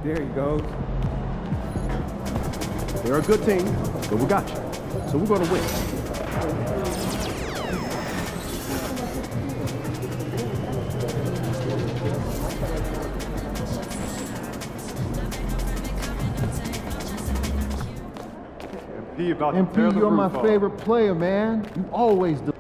There he goes. They're a good team, but we got you. So we're going to win. MP, you're my favorite player, man. You always do.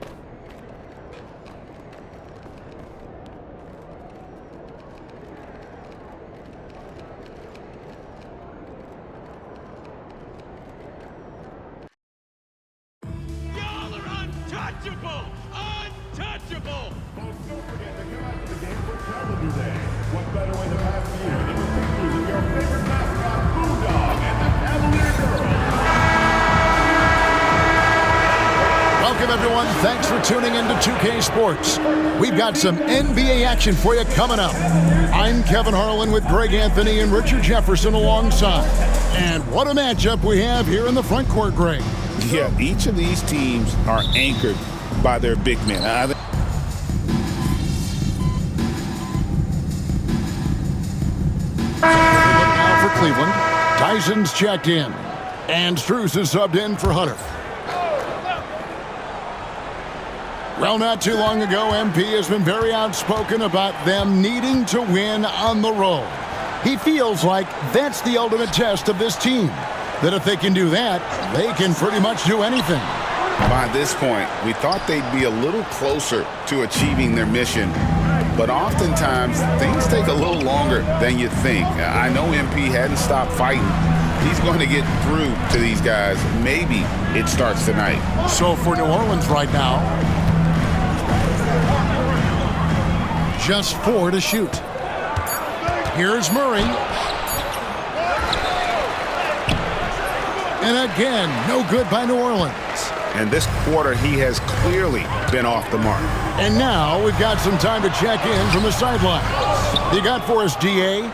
Y'all are untouchable! Untouchable! Folks, don't forget to come out to the game for Calendar Day. What better way to pass the year than with pictures of your favorite mascot, Boondog, and the Cavalier Girls? Welcome, everyone. Thanks for tuning in to 2K Sports. We've got some NBA action for you coming up. I'm Kevin Harlan with Greg Anthony and Richard Jefferson alongside. And what a matchup we have here in the front court, Greg. Yeah, each of these teams are anchored by their big men. Now for Cleveland, Tyson's checked in, and Strus is subbed in for Hunter. Well, not too long ago, MP has been very outspoken about them needing to win on the road. He feels like that's the ultimate test of this team, that if they can do that, they can pretty much do anything. By this point, we thought they'd be a little closer to achieving their mission, but oftentimes things take a little longer than you think. I know MP hadn't stopped fighting. He's going to get through to these guys. Maybe it starts tonight. So for New Orleans right now, just 4 to shoot. Here's Murray. And again, no good by New Orleans. And this quarter, he has clearly been off the mark. And now we've got some time to check in from the sidelines. You got for us, DA?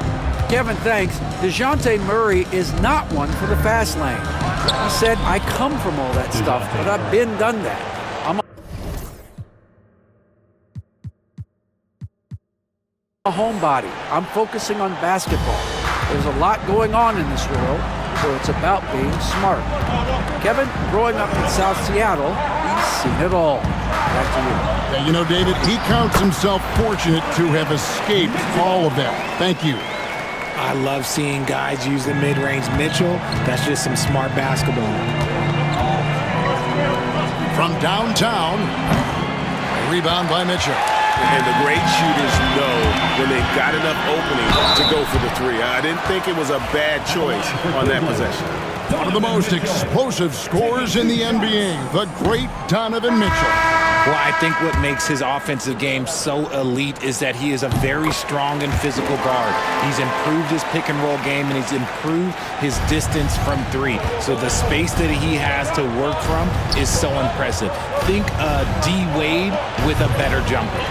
Kevin, thanks. DeJounte Murray is not one for the fast lane. He said, I come from all that stuff, but I've been done that. I'm a homebody. I'm focusing on basketball. There's a lot going on in this world, so it's about being smart. Kevin, growing up in South Seattle, he's seen it all. Back to you. Yeah, you know, David, he counts himself fortunate to have escaped all of that. Thank you. I love seeing guys use the mid-range. Mitchell, that's just some smart basketball. From downtown, a rebound by Mitchell. And the great shooters know when they've got enough opening to go for the three. I didn't think it was a bad choice on that possession. One of the most explosive scorers in the NBA, the great Donovan Mitchell. Well, I think what makes his offensive game so elite is that he is a very strong and physical guard. He's improved his pick-and-roll game, and he's improved his distance from three. So the space that he has to work from is so impressive. Think D-Wade with a better jumper.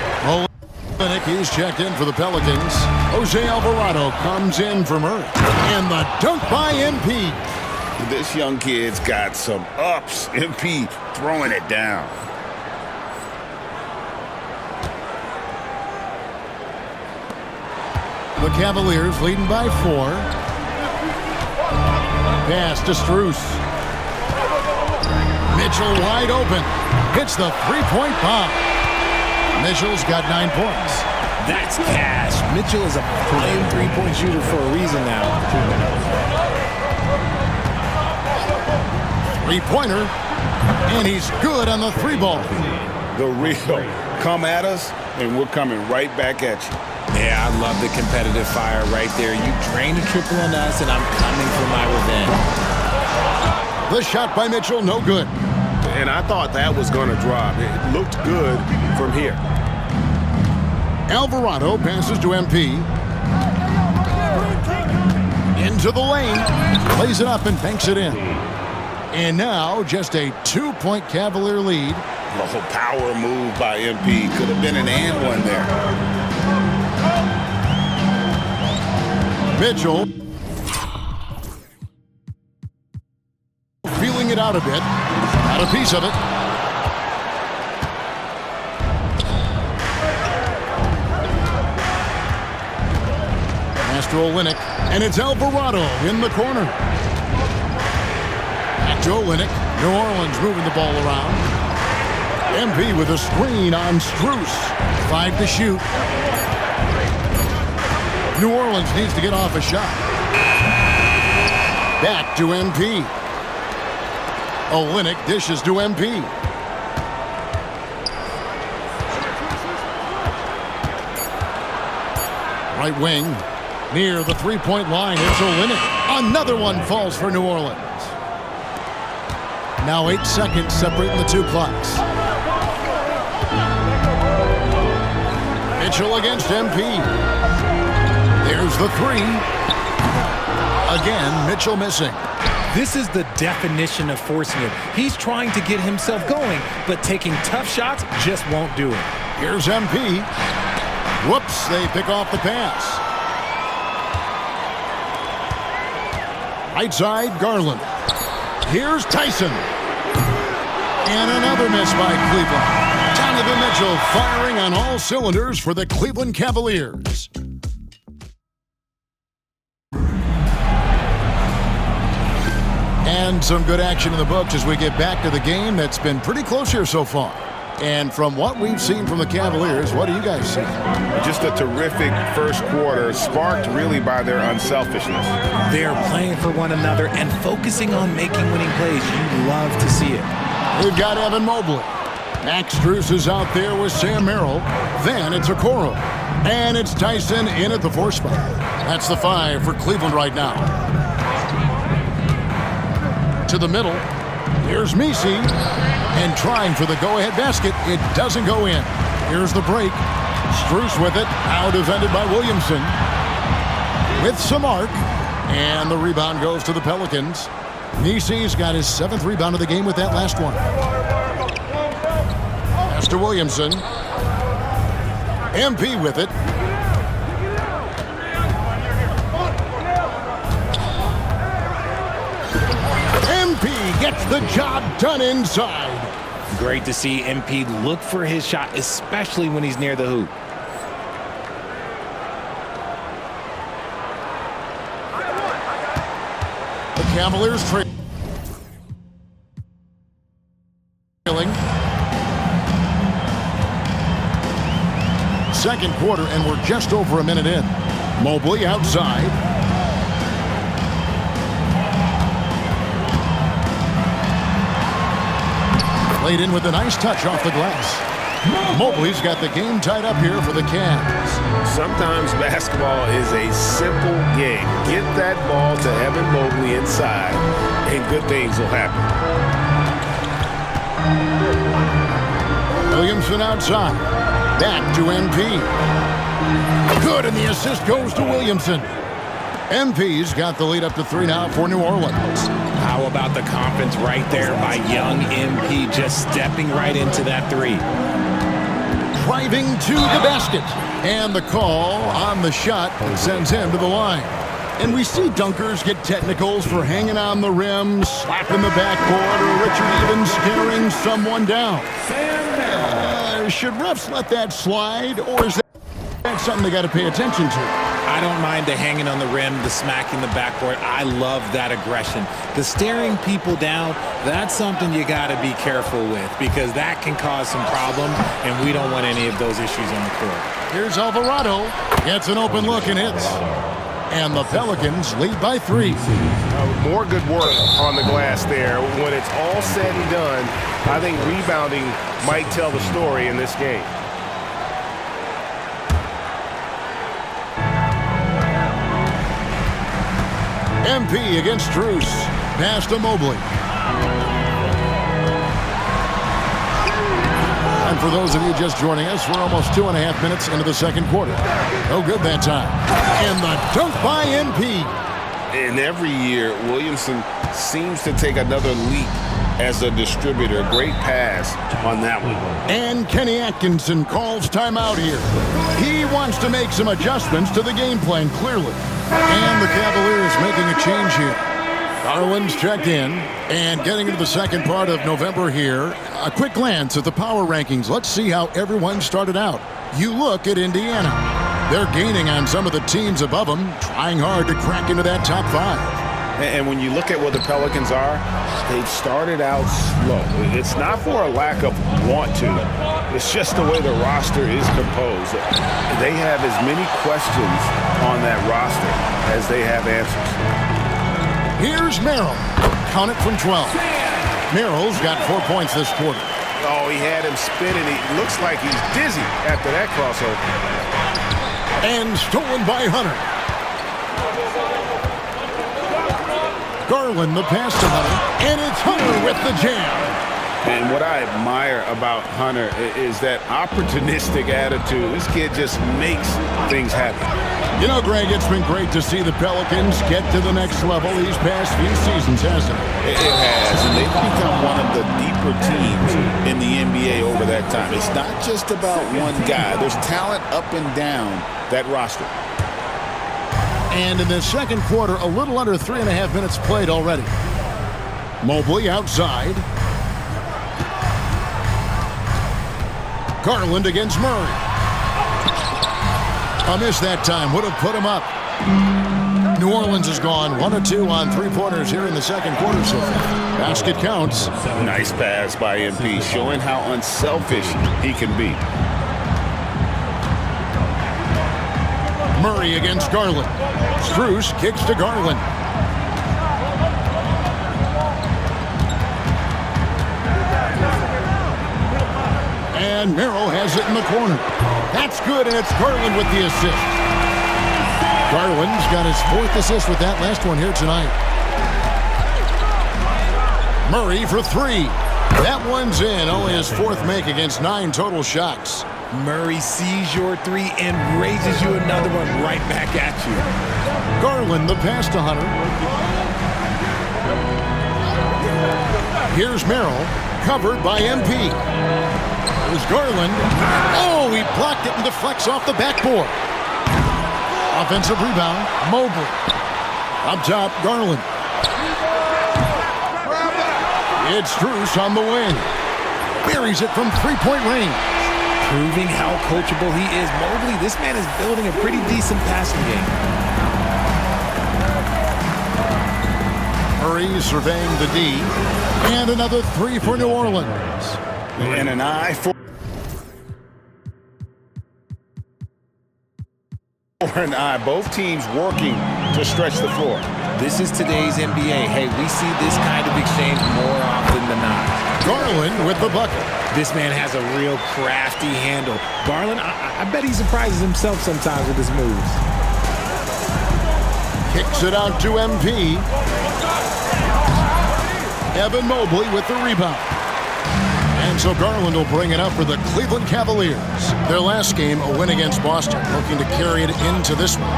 He's checked in for the Pelicans. Jose Alvarado comes in for Murray. And the dunk by MP. This young kid's got some ups. MP throwing it down. The Cavaliers leading by 4. Pass to Strus. Mitchell wide open. Hits the three-point bomb. Mitchell's got 9 points. That's cash. Mitchell is a prime three-point shooter for a reason now. Three-pointer. And he's good on the 3-ball. The real. Come at us, and we're coming right back at you. Yeah, I love the competitive fire right there. You drain a triple on us, and I'm coming for my revenge. The shot by Mitchell, no good. And I thought that was going to drop. It looked good from here. Alvarado passes to MP. Into the lane. Plays it up and banks it in. And now just a 2-point Cavalier lead. The whole power move by MP. Could have been an and one there. Mitchell feeling it out a bit. Got a piece of it. Pass to Olynyk, and it's Alvarado in the corner. Back to Olynyk. New Orleans moving the ball around. MP with a screen on Strus. 5 to shoot. New Orleans needs to get off a shot. Back to MP. Olynyk dishes to MP. Right wing, near the three-point line, it's Olynyk. Another one falls for New Orleans. Now 8 seconds separating the two clocks. Mitchell against MP. There's the three. Again, Mitchell missing. This is the definition of forcing it. He's trying to get himself going, but taking tough shots just won't do it. Here's MP. Whoops, they pick off the pass. Right side, Garland. Here's Tyson. And another miss by Cleveland. Donovan Mitchell firing on all cylinders for the Cleveland Cavaliers. And some good action in the books as we get back to the game that's been pretty close here so far. And from what we've seen from the Cavaliers, what do you guys see? Just a terrific first quarter, sparked really by their unselfishness. They're playing for one another and focusing on making winning plays. You love to see it. We've got Evan Mobley. Max Strus is out there with Sam Merrill. Then it's Okoro. And it's Tyson in at the 4 spot. That's the 5 for Cleveland right now. To the middle. Here's Messi. And trying for the go-ahead basket. It doesn't go in. Here's the break. Strus with it. Now defended by Williamson. With some arc. And the rebound goes to the Pelicans. Messi's got his 7th rebound of the game with that last one. Pass to Williamson. MP with it. MP gets the job done inside. Great to see MP look for his shot, especially when he's near the hoop. The Cavaliers trailing. Second quarter, and we're just over a minute in. Mobley outside. Played in with a nice touch off the glass. Mobley's got the game tied up here for the Cavs. Sometimes basketball is a simple game. Get that ball to Evan Mobley inside, and good things will happen. Williamson outside. Back to MP. Good, and the assist goes to Williamson. MP's got the lead up to 3 now for New Orleans. How about the confidence right there by young MP, just stepping right into that 3. Driving to the basket. And the call on the shot sends him to the line. And we see dunkers get technicals for hanging on the rim, slapping the backboard, or Richard even staring someone down. Should refs let that slide, or is that something they got to pay attention to? I don't mind the hanging on the rim, the smacking the backboard. I love that aggression. The staring people down, that's something you got to be careful with because that can cause some problems, and we don't want any of those issues on the court. Here's Alvarado. Gets an open look and hits. And the Pelicans lead by 3. More good work on the glass there. When it's all said and done, I think rebounding might tell the story in this game. MP against Strus. Pass to Mobley. And for those of you just joining us, we're almost 2.5 minutes into the second quarter. No good that time. And the dunk by MP. And every year, Williamson seems to take another leap as a distributor. Great pass on that one. And Kenny Atkinson calls timeout here. He wants to make some adjustments to the game plan, clearly. And the Cavaliers making a change here. Garland's checked in. And getting into the second part of November here, a quick glance at the power rankings. Let's see how everyone started out. You look at Indiana. They're gaining on some of the teams above them, trying hard to crack into that top 5. And when you look at where the Pelicans are, they've started out slow. It's not for a lack of want to. It's just the way the roster is composed. They have as many questions on that roster as they have answers. Here's Merrill. Count it from 12. Merrill's got 4 points this quarter. Oh, he had him spinning. He looks like he's dizzy after that crossover. And stolen by Hunter. Garland the pass to Hunter, and it's Hunter with the jam. And what I admire about Hunter is that opportunistic attitude. This kid just makes things happen. You know, Greg, it's been great to see the Pelicans get to the next level these past few seasons, hasn't it? It has, and they've become one of the deeper teams in the NBA over that time. It's not just about one guy. There's talent up and down that roster. And in the second quarter, a little under 3.5 minutes played already. Mobley outside. Garland against Murray. A miss that time would have put him up. New Orleans has gone 1 of 2 on 3-pointers here in the second quarter so far. Basket counts. Nice pass by MP, showing how unselfish he can be. Murray against Garland. Strus kicks to Garland. And Merrill has it in the corner. That's good, and it's Garland with the assist. Garland's got his 4th assist with that last one here tonight. Murray for 3. That one's in. Only his 4th make against 9 total shots. Murray sees your 3 and raises you another one right back at you. Garland the pass to Hunter. Here's Merrill, covered by MP. Here's Garland. Oh, he blocked it and deflects off the backboard. Offensive rebound, Mobley. Up top, Garland. It's Strus on the wing. Buries it from 3-point range. Proving how coachable he is. Mobley, this man is building a pretty decent passing game. Murray surveying the D. And another 3 for New Orleans. And an eye for an eye. Both teams working to stretch the floor. This is today's NBA. Hey, we see this kind of exchange more often than not. Garland with the bucket. This man has a real crafty handle. Garland, I bet he surprises himself sometimes with his moves. Kicks it out to MP. Evan Mobley with the rebound. And so Garland will bring it up for the Cleveland Cavaliers. Their last game, a win against Boston, looking to carry it into this one.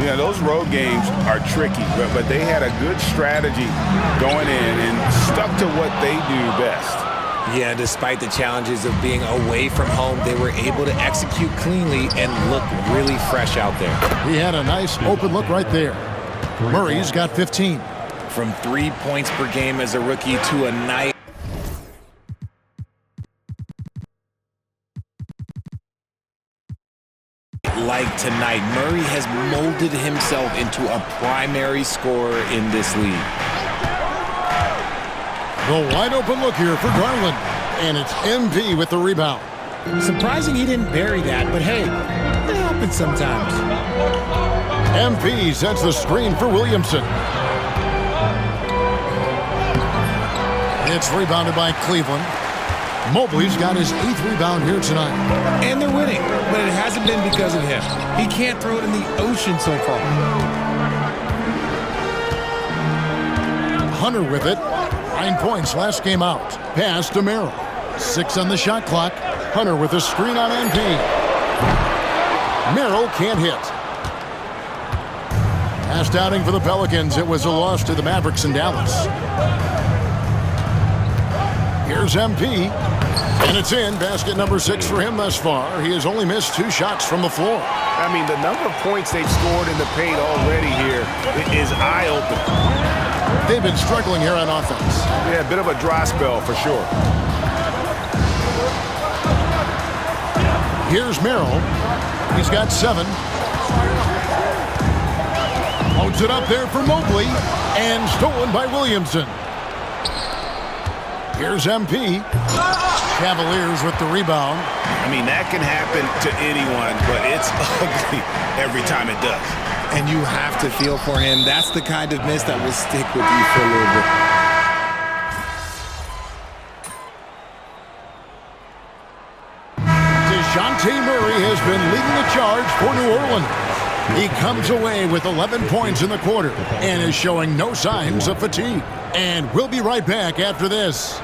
Yeah, those road games are tricky, but they had a good strategy going in and stuck to what they do best. Yeah, despite the challenges of being away from home, they were able to execute cleanly and look really fresh out there. He had a nice open look right there. Murray's got 15. From 3 points per game as a rookie to a night like tonight, Murray has molded himself into a primary scorer in this league. The wide open look here for Garland, and it's MP with the rebound. Surprising he didn't bury that, but hey, it happens sometimes. MP sets the screen for Williamson. It's rebounded by Cleveland. Mobley's got his 8th rebound here tonight. And they're winning, but it hasn't been because of him. He can't throw it in the ocean so far. Hunter with it. 9 points last game out. Pass to Merrill. 6 on the shot clock. Hunter with a screen on MP. Merrill can't hit. Last outing for the Pelicans. It was a loss to the Mavericks in Dallas. Here's MP. And it's in. Basket number 6 for him thus far. He has only missed 2 shots from the floor. I mean, the number of points they've scored in the paint already here is eye-opening. They've been struggling here on offense. Yeah, a bit of a dry spell for sure. Here's Merrill. He's got 7. Loads it up there for Mobley, and stolen by Williamson. Here's MP. Cavaliers with the rebound. I mean, that can happen to anyone, but it's ugly every time it does. And you have to feel for him. That's the kind of miss that will stick with you for a little bit. DeJounte Murray has been leading the charge for New Orleans. He comes away with 11 points in the quarter and is showing no signs of fatigue. And we'll be right back after this.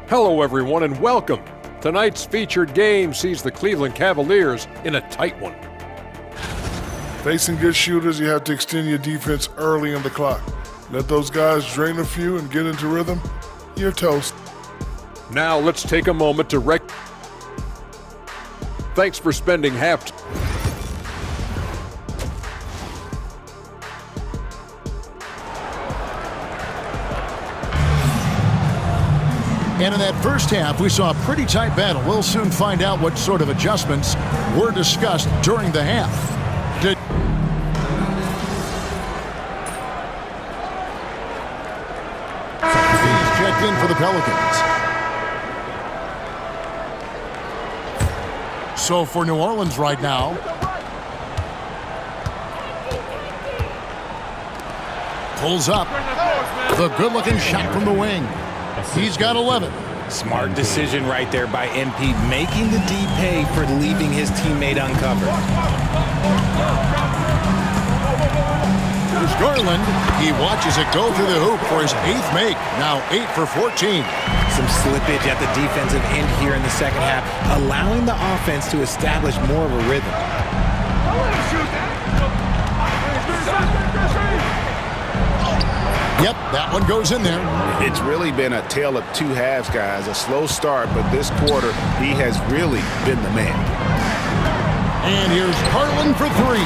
Hello, everyone, and welcome. Tonight's featured game sees the Cleveland Cavaliers in a tight one. Facing good shooters, you have to extend your defense early in the clock. Let those guys drain a few and get into rhythm. You're toast. Now let's take a moment to Thanks for spending half. And in that first half, we saw a pretty tight battle. We'll soon find out what sort of adjustments were discussed during the half. He's checked in for the Pelicans. So for New Orleans right now, pulls up. The good-looking shot from the wing. He's got 11. Smart decision right there by MP, making the D pay for leaving his teammate uncovered. There's Garland. He watches it go through the hoop for his 8th make. Now 8 for 14. Some slippage at the defensive end here in the second half, allowing the offense to establish more of a rhythm. Yep, that one goes in there. It's really been a tale of two halves, guys. A slow start, but this quarter, he has really been the man. And here's Garland for 3.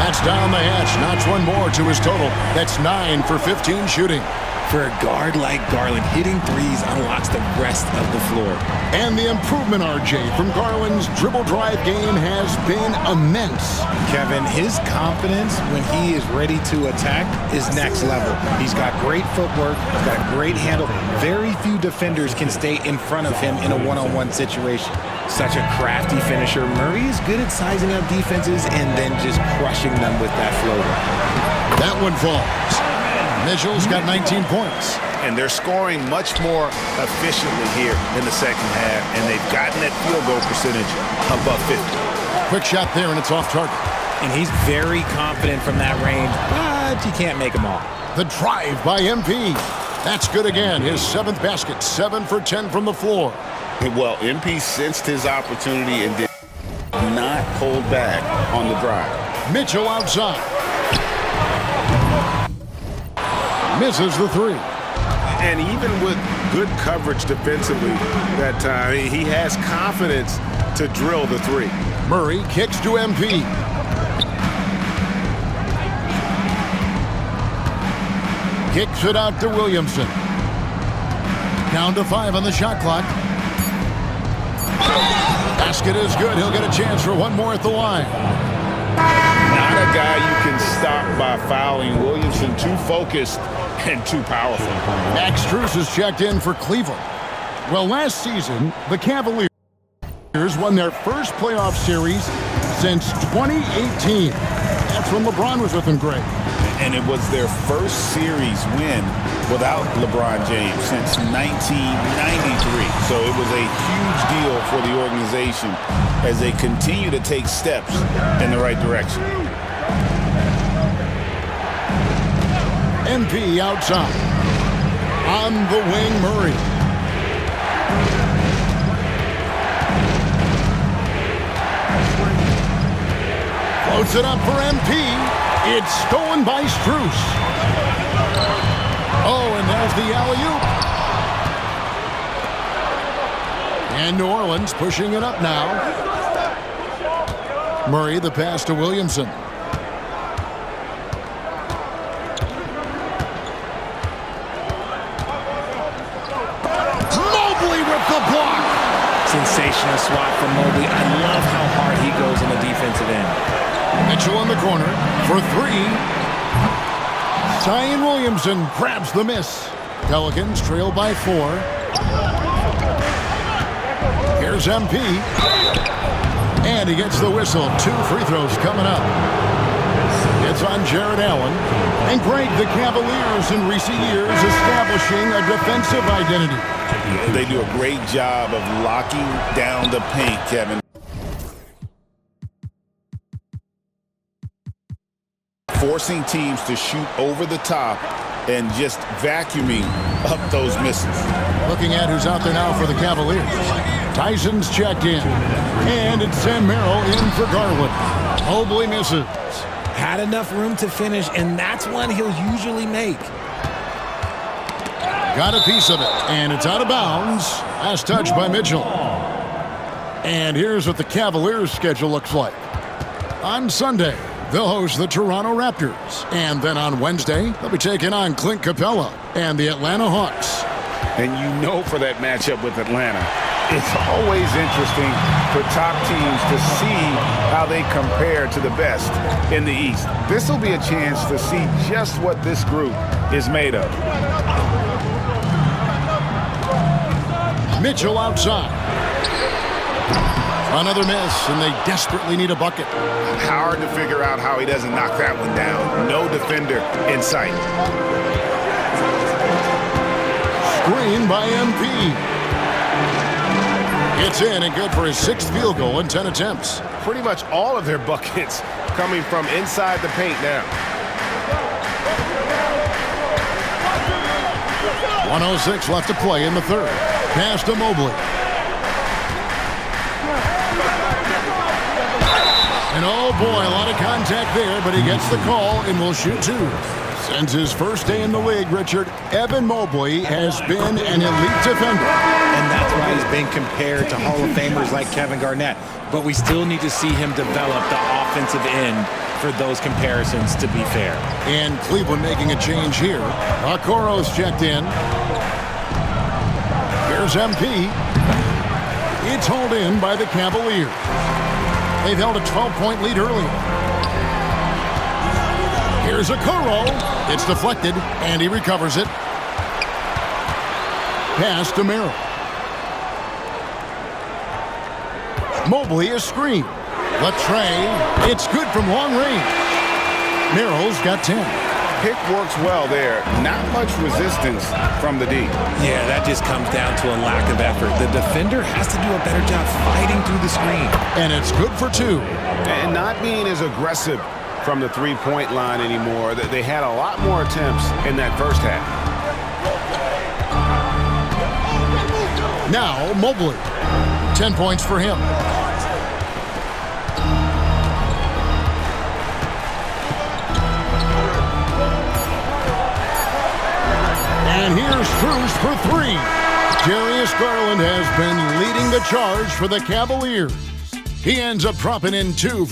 That's down the hatch. Knocks one more to his total. That's 9 for 15 shooting. For a guard like Garland, hitting threes unlocks the rest of the floor. And the improvement, RJ, from Garland's dribble drive game has been immense. Kevin, his confidence when he is ready to attack is next level. He's got great footwork, he's got a great handle. Very few defenders can stay in front of him in a one-on-one situation. Such a crafty finisher. Murray is good at sizing up defenses and then just crushing them with that floater. That one falls. Mitchell's got 19 points. And they're scoring much more efficiently here in the second half, and they've gotten that field goal percentage above 50. Quick shot there, and it's off target. And he's very confident from that range, but you can't make them all. The drive by MP. That's good again. His 7th basket, 7 for 10 from the floor. Well, MP sensed his opportunity and did not hold back on the drive. Mitchell outside. Misses the 3. And even with good coverage defensively that time, he has confidence to drill the 3. Murray kicks to MP. Kicks it out to Williamson. Down to 5 on the shot clock. Basket is good. He'll get a chance for one more at the line. Not a guy you can stop by fouling. Williamson too focused and too powerful. Max Strus is checked in for Cleveland. Well, last season, the Cavaliers won their first playoff series since 2018. That's when LeBron was with them, Greg. And it was their first series win without LeBron James since 1993. So it was a huge deal for the organization as they continue to take steps in the right direction. MP outside. On the wing, Murray. Floats it up for MP. It's stolen by Strus. Oh, and there's the alley-oop. And New Orleans pushing it up now. Murray the pass to Williamson. Mobley with the block. Sensational swat from Mobley. I love how hard he goes on the defensive end. Mitchell in the corner for three. Zion Williamson grabs the miss. Pelicans trail by 4. Here's MP. And he gets the whistle. 2 free throws coming up. It's on Jared Allen. And Greg, the Cavaliers in recent years establishing a defensive identity. They do a great job of locking down the paint, Kevin. Forcing teams to shoot over the top and just vacuuming up those misses. Looking at who's out there now for the Cavaliers. Tyson's checked in. And it's Sam Merrill in for Garland. Mobley misses. Had enough room to finish, and that's one he'll usually make. Got a piece of it, and it's out of bounds. Last touch by Mitchell. And here's what the Cavaliers' schedule looks like. On Sunday, they'll host the Toronto Raptors. And then on Wednesday, they'll be taking on Clint Capella and the Atlanta Hawks. And you know for that matchup with Atlanta, it's always interesting for top teams to see how they compare to the best in the East. This will be a chance to see just what this group is made of. Mitchell outside. Another miss, and they desperately need a bucket. Hard to figure out how he doesn't knock that one down. No defender in sight. Screen by MP. It's in and good for his 6th field goal in 10 attempts. Pretty much all of their buckets coming from inside the paint now. 1:06 left to play in the third. Pass to Mobley. And oh boy, a lot of contact there, but he gets the call and will shoot 2. Since his first day in the league, Richard, Evan Mobley has been an elite defender. And that's why he's been compared to Hall of Famers like Kevin Garnett. But we still need to see him develop the offensive end for those comparisons to be fair. And Cleveland making a change here. Okoro's checked in. Here's MP. It's hauled in by the Cavaliers. They've held a 12-point lead earlier. Here's Okoro. It's deflected, and he recovers it. Pass to Merrill. Mobley is screened. Latrey. It's good from long range. Merrill's got 10. Pick works well there. Not much resistance from the D. Yeah, that just comes down to a lack of effort. The defender has to do a better job fighting through the screen. And it's good for 2. And not being as aggressive from the three-point line anymore. They had a lot more attempts in that first half. Now Mobley. 10 points for him. And here's Strus for 3. Darius Garland has been leading the charge for the Cavaliers. He ends up dropping in 2.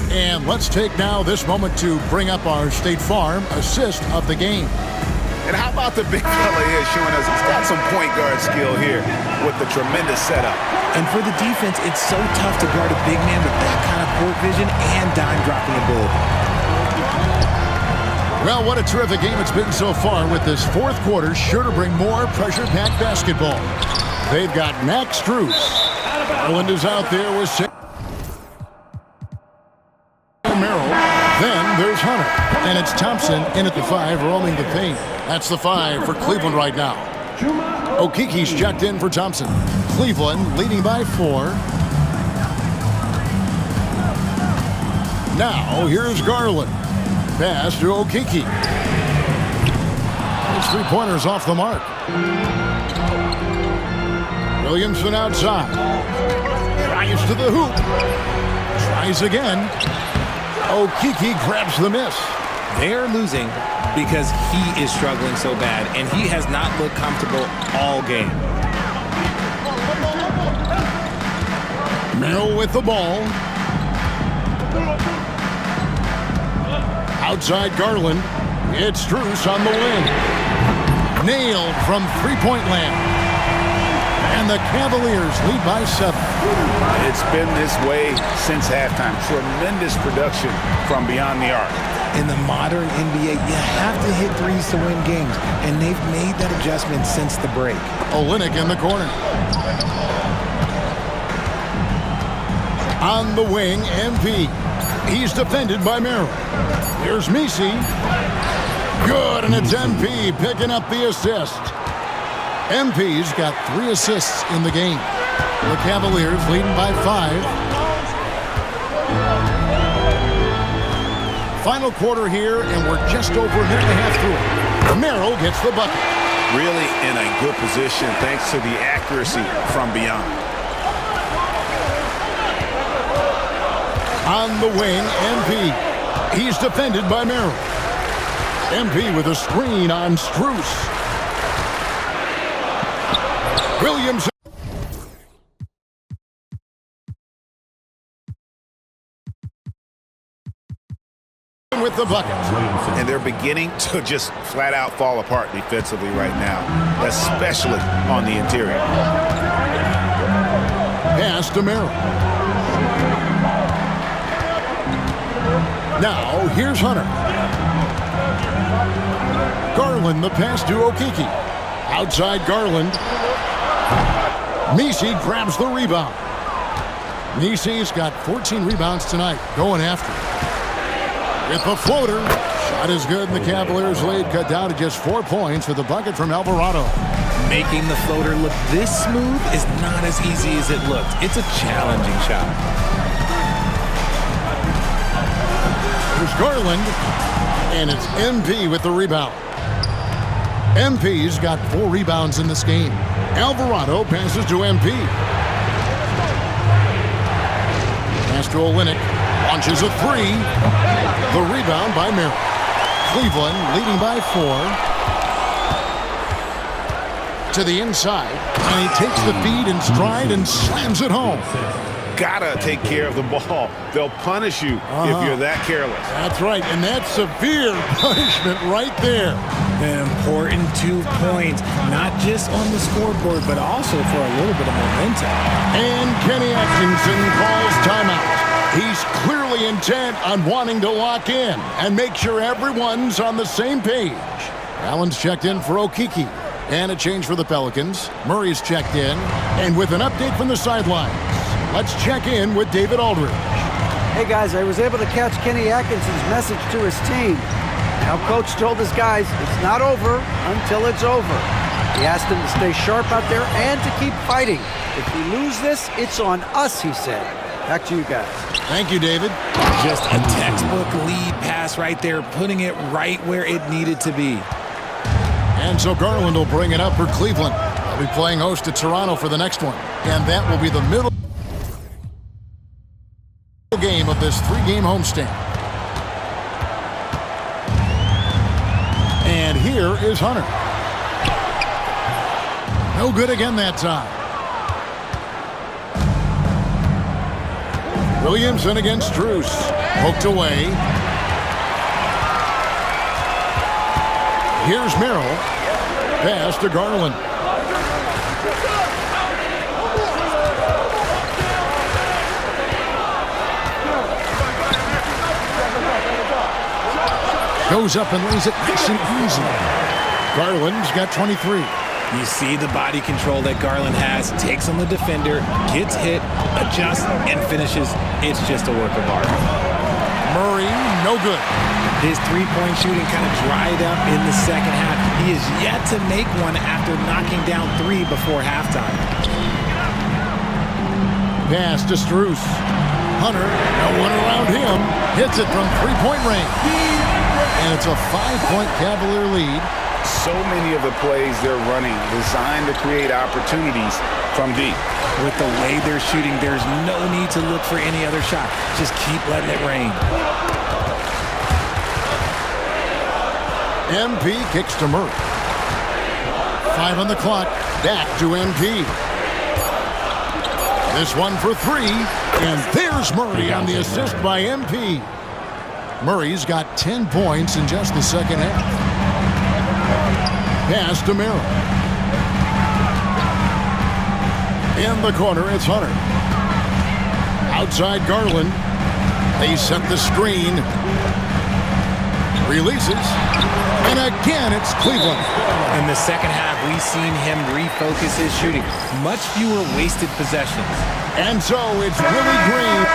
And let's take now this moment to bring up our State Farm assist of the game. And how about the big fella here showing us he's got some point guard skill here with the tremendous setup. And for the defense, it's so tough to guard a big man with that kind of court vision and dime-dropping ability. Well, what a terrific game it's been so far, with this fourth quarter sure to bring more pressure-packed basketball. They've got Max Strus. Garland is out there with Merrill. Then there's Hunter. And it's Thompson in at the 5, roaming the paint. That's the 5 for Cleveland right now. Okiki's checked in for Thompson. Cleveland leading by 4. Now here's Garland. Pass to Okiki. His 3-pointer's off the mark. Williamson outside. Tries to the hoop. Tries again. Okiki grabs the miss. They're losing because he is struggling so bad, and he has not looked comfortable all game. Merrill with the ball. Outside Garland. It's Strus on the wing. Nailed from three-point land. And the Cavaliers lead by 7. It's been this way since halftime. Tremendous production from beyond the arc. In the modern NBA, you have to hit threes to win games, and they've made that adjustment since the break. Olynyk in the corner. On the wing, MP. He's defended by Merrill. Here's Messi. Good, and it's MP picking up the assist. MP's got 3 assists in the game. The Cavaliers leading by 5. Final quarter here, and we're just over a minute and a half through it. Merrill gets the bucket. Really in a good position thanks to the accuracy from beyond. On the wing, MP. He's defended by Merrill. MP with a screen on Strus. Williams with the bucket. And they're beginning to just flat out fall apart defensively right now, especially on the interior. Pass to Merrill. Now, here's Hunter. Garland, the pass to Okeke. Outside Garland. Messi grabs the rebound. Messi's got 14 rebounds tonight, going after it. With the floater. Shot is good, and the Cavaliers lead cut down to just 4 points with the bucket from Alvarado. Making the floater look this smooth is not as easy as it looked. It's a challenging shot. There's Garland, and it's MP with the rebound. MP's got 4 rebounds in this game. Alvarado passes to MP. Pass to Olynyk. Launches a 3. The rebound by Merrill. Cleveland leading by 4. To the inside. And he takes the feed in stride and slams it home. Gotta take care of the ball. They'll punish you if you're that careless. That's right, and that's severe punishment right there. An important 2 points, not just on the scoreboard, but also for a little bit of momentum. And Kenny Atkinson calls timeout. He's clearly intent on wanting to lock in and make sure everyone's on the same page. Allen's checked in for Okeke. And a change for the Pelicans. Murray's checked in. And with an update from the sidelines, let's check in with David Aldridge. Hey guys, I was able to catch Kenny Atkinson's message to his team. Now Coach told his guys it's not over until it's over. He asked them to stay sharp out there and to keep fighting. If we lose this, it's on us, he said. Back to you guys. Thank you, David. Just a textbook lead pass right there, putting it right where it needed to be. And so Garland will bring it up for Cleveland. They'll be playing host to Toronto for the next one. And that will be the middle game of this 3-game homestand. And here is Hunter. No good again that time. Williamson against Strus. Poked away. Here's Merrill. Pass to Garland. Goes up and lays it nice and easy. Garland's got 23. You see the body control that Garland has, takes on the defender, gets hit, adjusts, and finishes. It's just a work of art. Murray, no good. His three-point shooting kind of dried up in the second half. He is yet to make one after knocking down 3 before halftime. Pass to Strus. Hunter, no one around him, hits it from three-point range. And it's a 5-point Cavalier lead. So many of the plays they're running designed to create opportunities from deep. With the way they're shooting, there's no need to look for any other shot. Just keep letting it rain. MP kicks to Murray. 5 on the clock. Back to MP. This one for three, and there's Murray on the assist by MP. Murray's got 10 points in just the second half. Pass to Merrill. In the corner, it's Hunter. Outside Garland. They set the screen. Releases. And again, it's Cleveland. In the second half, we've seen him refocus his shooting. Much fewer wasted possessions. And so it's Willie Green.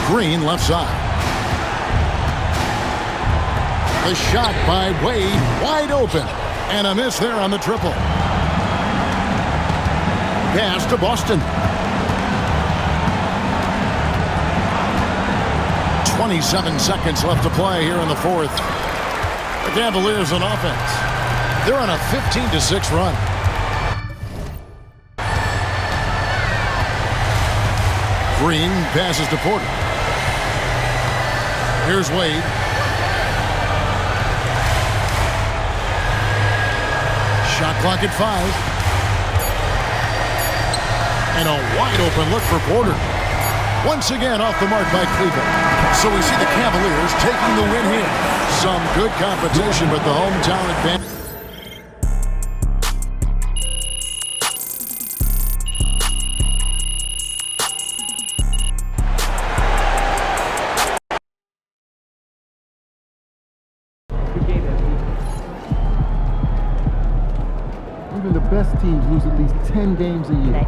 Green left side. The shot by Wade, wide open. And a miss there on the triple. Pass to Boston. 27 seconds left to play here in the fourth. The Cavaliers on offense. They're on a 15-6 run. Green passes to Porter. Here's Wade. Shot clock at 5. And a wide open look for Porter. Once again off the mark by Cleveland. So we see the Cavaliers taking the win here. Some good competition, but the hometown advantage. Even the best teams lose at least 10 games a year.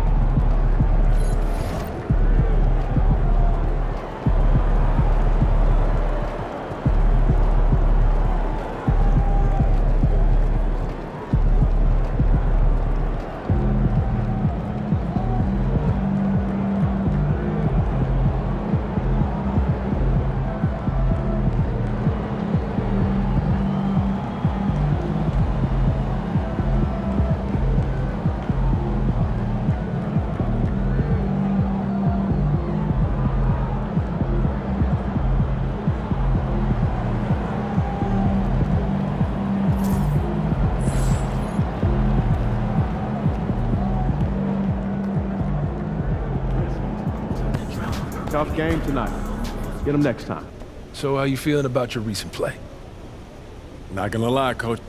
Tough game tonight. Get them next time. So how you feeling about your recent play? Not gonna lie, Coach.